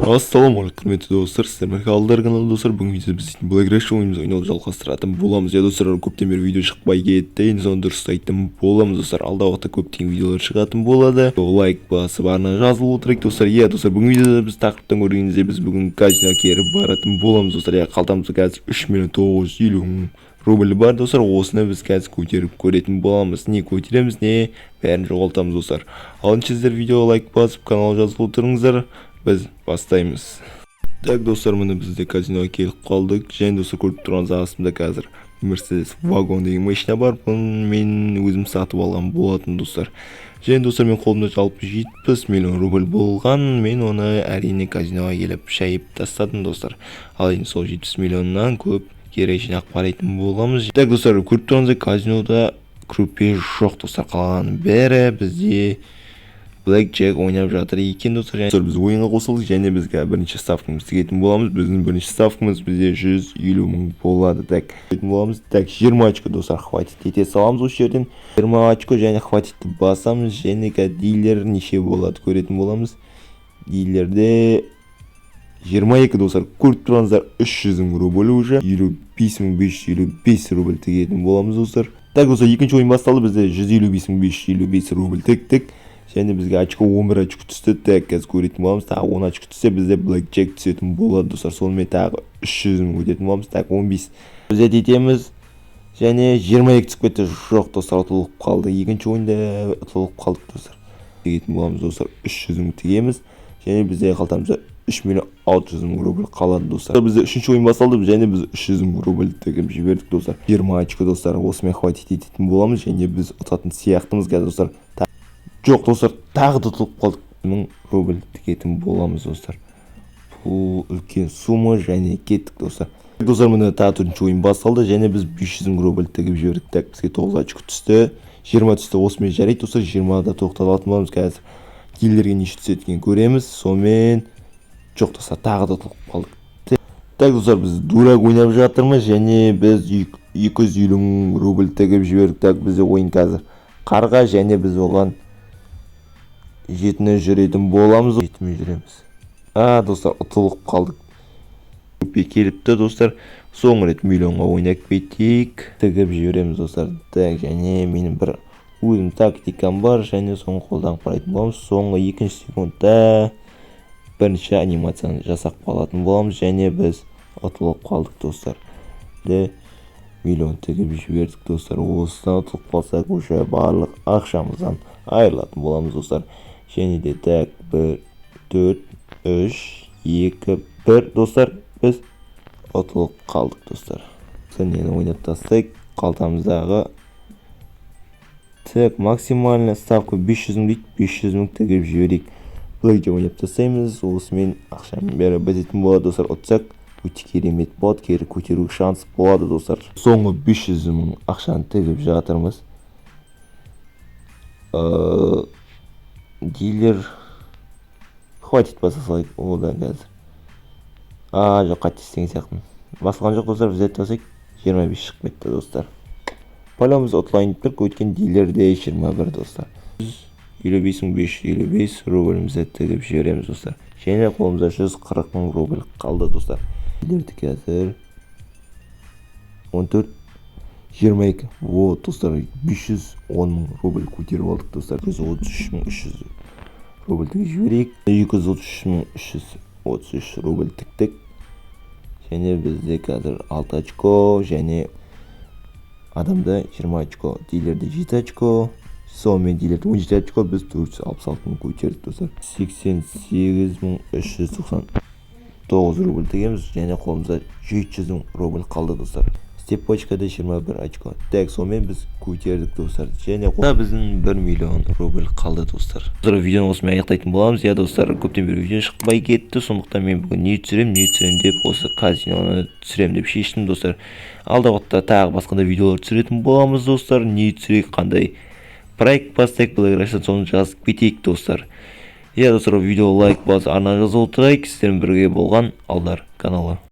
Ассалаумағалейкум құрметті достар, сіздермен қалдар каналы достар. Бүгін видеода біз Black Rush ойынымызды ойнауды жалғастыратын боламыз. Достар, көптен бері видео шықпай кетті. Енді соны дұрыс айтатын боламыз достар. Алдағы уақытта көптеген видеолар шығатын болады. Лайк басып арна жазылып отырайық достар. Достар, бүгін видеода біз тақырыптан көргеніміздей біз бүгін казиноға келіп баратын боламыз достар. Қалтамызда қазір 3.950.000 рубль бар достар. Осыны біз қазір көтеріп көретін боламыз. Не көтереміз, не бәрін жоғалтамыз достар. Алыншы сіздер видеоға лайк басып каналға жазылып отырыңыздар. Біз бастаймыз. Так достар, міне бізде казиноға келіп қалдық. Және достар, көріп тұрғаныңыз астымда қазір Mercedes вагон деген машина бар. Бұны мен өзім сатып алған болатын достар. Және достар, мен қолымда жалпы 70 миллион рубль болған. Мен оны әрине казиноға келіп шайып тастадым достар. Ал енді сол 70 миллионнан көп кері жинақ қарайтын боламыз. Так достар, көріп тұрғаныңыз казинода крупе жоқ достар. Қалғаны бәрі бізде Blackjack ойнап жатыр екен достар. Біз ойынға қосылдық және бізге бірінші ставкамыз тігетін боламыз. Біздің бірінші ставкамыз бізде 150 мың болады. Так, 20 очко достар хватит ете саламыз осы жерден. 20 очко және хватитті басамыз. Және дилер неше болады көретін боламыз. Дилерде 22 достар. Көріп тұрғаныздар 300 мың рубль уже. 55.555 рубль тігетін боламыз достар. Так достар, екінші ойын басталды. Бізде 155.555 рубль тіктік. Және бізге очко 11 очко түсті. Так, қазір көретін боламыз. Тағы 10 очко түссе бізде Blackjack түсетін болады достар. Сонымен тағы 300 мың өтетін боламыз. Так, 15 біз етеміз. Және 22 түсіп кетті. Жоқ достар, ұтылып қалды. Екінші ойында ұтылып қалдық достар. Тегетін боламыз достар. 300 мың тегеміз. Және бізде қалтамызда 3.600.000 рубль қалады достар. Бізде үшінші ойын басталды. Және біз 300 мың рубль тегіп жібердік достар. 20 очко достар. Осымен хватит ететін боламыз. Және біз ұтатын сияқтымыз қазір достар. Жоқ достар, тағы да ұтылып қалдық. 1000 рубль тігетін боламыз достар. Бұл үлкен сумма және кеттік достар. Достар, міне тағы төртінші ойын басталды. Және біз 500 мың рубль тігіп жібердік. Так, бізге 9 очко түсті. 20 түсті. Осымен жарайды достар. 20-да тоқталатын боламыз. Қазір дилерге неше түсеткен көреміз. Сонымен жоқ достар, тағы да ұтылып қалдық. Так достар, біз дурак ойнап жатырмыз. Және біз 250 мың рубль тігіп жібердік. Так, бізде ойын қазір қарға. Және біз оған 7-не жүретін боламыз. 7-ме жүреміз. Достар, ұтылып қалдық. Көпе келіпті достар. Соңғы рет миллионға ойнап кетейік. Тігіп жібереміз достар. Так, және менің бір өзім тактикам бар. Және соңғы қолданып қарайтын боламыз. Соңғы 2 секундта бірінші анимацияны жасап қалатын боламыз. Және біз ұтылып қалдық достар. Миллион тігіп жібердік достар. Осыдан ұтылып қалсақ, уже барлық ақшамыздан айырылатын боламыз достар. Және де так, 1, 4, 3, 2, 1 достар, біз ұтылып қалдық достар. Нені ойнап тастайық. Қалтамыздағы так, максимальный ставка 500 мың дейді. 500 мың тігіп жіберейік. Blackjack ойнап тастаймыз. Осымен ақшамен бәрі бітетін болады достар. Ұтсақ өте керемет болады. Кері көтеру шанс болады достар. Соңғы 500 мың ақшаны тігіп жатырмыз. Дилер хватит баса салайық. Одан қазір жоқ, қате істеген сияқтымын. Басылған жоқ достар. Біз әтті басайық. 25 шығып кетті достар. Паламыз ұтылайын тұр. Өткен дилерде 21 достар. 55.555 рубльімізді тігіп жібереміз достар. Және қолымызда 140 мың рубль қалды достар. Дилерді қазір 14, 22. Достар, 510 мың рубль көтеріп алдық достар. 133.300 рубль тігіп жіберейік. 233.333 рубль тіктік. Және бізде қазір 6 очко. Және адамда 20 очко. Дилерде 7 очко. Сонымен дилерде 17 очко. Біз 466 мың көтердік достар. 88.399 рубль тігеміз. Және қолымызда 700 мың рубль қалды достар. Степочкада 21 очко. Так, сонымен біз көтердік достар. Және біздің 1 миллион рубль қалды достар. Видеоны осымен аяқтайтын боламыз. Достар, көптен бері видео шықпай кетті. Сондықтан мен бүгін не түсірем деп осы казиноны түсірем деп шештім достар. Алдағы уақытта тағы басқанда видеолар түсіретін боламыз достар. Не түсірейік, қандай проект бастайық, Black Rush'тан соны жазып кетейік достар. Достар, видео лайк басып арна жазып отырайық. Сіздермен бірге болған Алдар каналы.